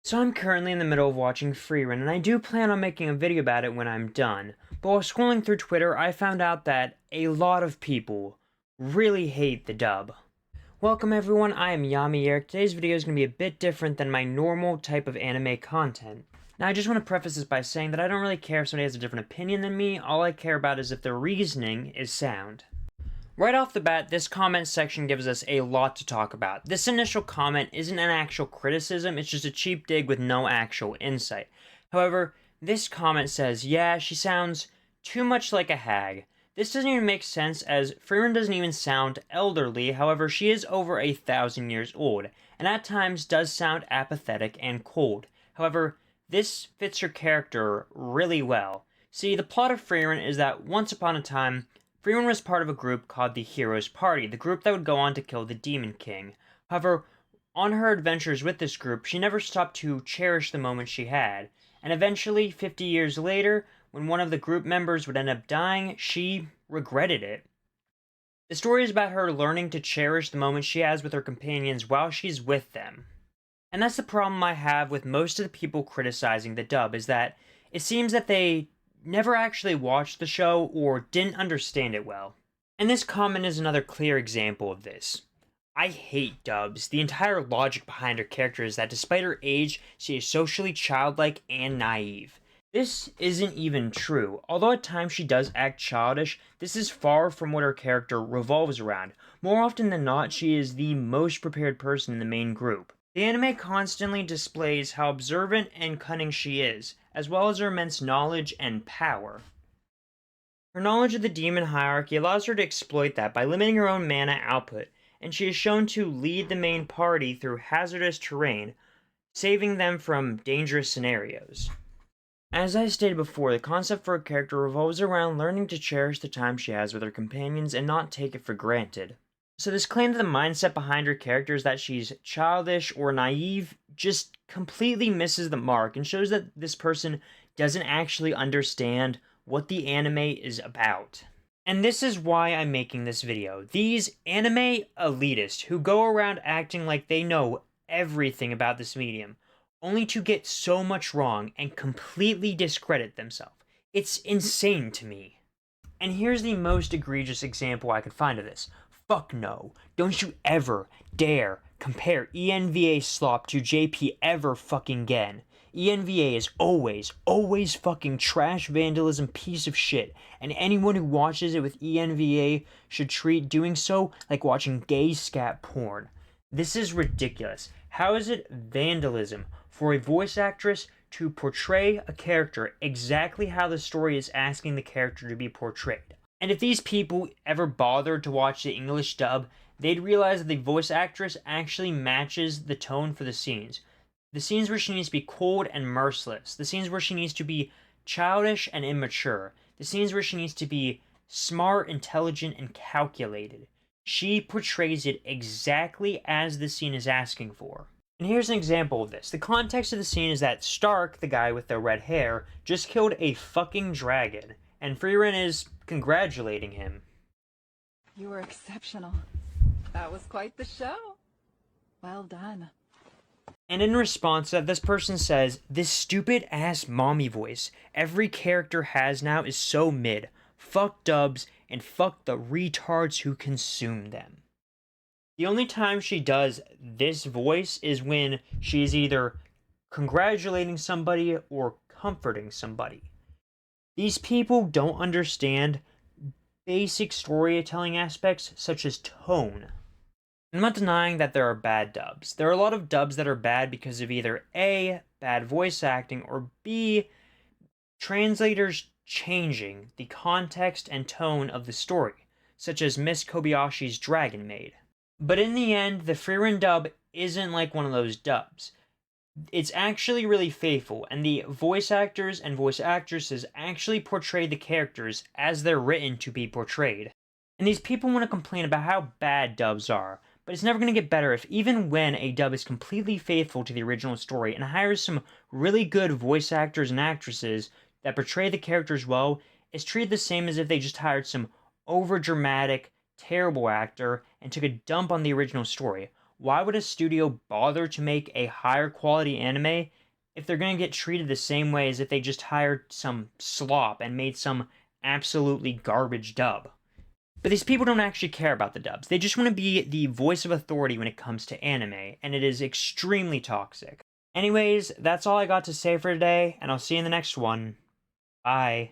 So I'm currently in the middle of watching Frieren, and I do plan on making a video about it when I'm done. But while scrolling through Twitter, I found out that a lot of people really hate the dub. Welcome everyone, I am Yami here. Today's video is going to be a bit different than my normal type of anime content. Now I just want to preface this by saying that I don't really care if somebody has a different opinion than me, all I care about is if their reasoning is sound. Right off the bat, this comment section gives us a lot to talk about. This initial comment isn't an actual criticism, it's just a cheap dig with no actual insight. However, this comment says, yeah, she sounds too much like a hag. This doesn't even make sense as frieren doesn't even sound elderly, however she is over 1,000 years old, and at times does sound apathetic and cold. However, this fits her character really well. See, the plot of frieren is that once upon a time, frieren was part of a group called the Heroes Party, the group that would go on to kill the Demon King. However, on her adventures with this group, she never stopped to cherish the moment she had, and eventually, 50 years later, when one of the group members would end up dying, she regretted it. The story is about her learning to cherish the moment she has with her companions while she's with them. And that's the problem I have with most of the people criticizing the dub, is that it seems that they never actually watched the show or didn't understand it well. And this comment is another clear example of this. I hate dubs. The entire logic behind her character is that despite her age, she is socially childlike and naive. This isn't even true. Although at times she does act childish, this is far from what her character revolves around. More often than not, she is the most prepared person in the main group. The anime constantly displays how observant and cunning she is, as well as her immense knowledge and power. Her knowledge of the demon hierarchy allows her to exploit that by limiting her own mana output, and she is shown to lead the main party through hazardous terrain, saving them from dangerous scenarios. As I stated before, the concept for a character revolves around learning to cherish the time she has with her companions and not take it for granted. So this claim that the mindset behind her character is that she's childish or naive just completely misses the mark and shows that this person doesn't actually understand what the anime is about. And this is why I'm making this video. These anime elitists who go around acting like they know everything about this medium, only to get so much wrong and completely discredit themselves. It's insane to me. And here's the most egregious example I could find of this. Fuck no. Don't you ever dare compare ENVA slop to JP ever fucking again. ENVA is always fucking trash vandalism piece of shit, and anyone who watches it with ENVA should treat doing so like watching gay scat porn. This is ridiculous. How is it vandalism for a voice actress to portray a character exactly how the story is asking the character to be portrayed? And if these people ever bothered to watch the English dub, they'd realize that the voice actress actually matches the tone for the scenes. The scenes where she needs to be cold and merciless. The scenes where she needs to be childish and immature. The scenes where she needs to be smart, intelligent, and calculated. She portrays it exactly as the scene is asking for. And here's an example of this. The context of the scene is that Stark, the guy with the red hair, just killed a fucking dragon, and frieren is congratulating him. You were exceptional. That was quite the show. Well done. And in response to that, this person says, "This stupid ass mommy voice every character has now is so mid. Fuck dubs and fuck the retards who consume them." The only time she does this voice is when she's either congratulating somebody or comforting somebody. These people don't understand basic storytelling aspects such as tone. I'm not denying that there are bad dubs. There are a lot of dubs that are bad because of either A, bad voice acting, or B, translators changing the context and tone of the story, such as Miss Kobayashi's Dragon Maid. But in the end, the frieren dub isn't like one of those dubs. It's actually really faithful, and the voice actors and voice actresses actually portray the characters as they're written to be portrayed. And these people want to complain about how bad dubs are, but it's never going to get better if even when a dub is completely faithful to the original story and hires some really good voice actors and actresses that portray the characters well, it's treated the same as if they just hired some overdramatic, terrible actor and took a dump on the original story. why would a studio bother to make a higher quality anime if they're gonna get treated the same way as if they just hired some slop and made some absolutely garbage dub? But these people don't actually care about the dubs. They just want to be the voice of authority when it comes to anime, and it is extremely toxic. Anyways, that's all I got to say for today, and I'll see you in the next one. Bye.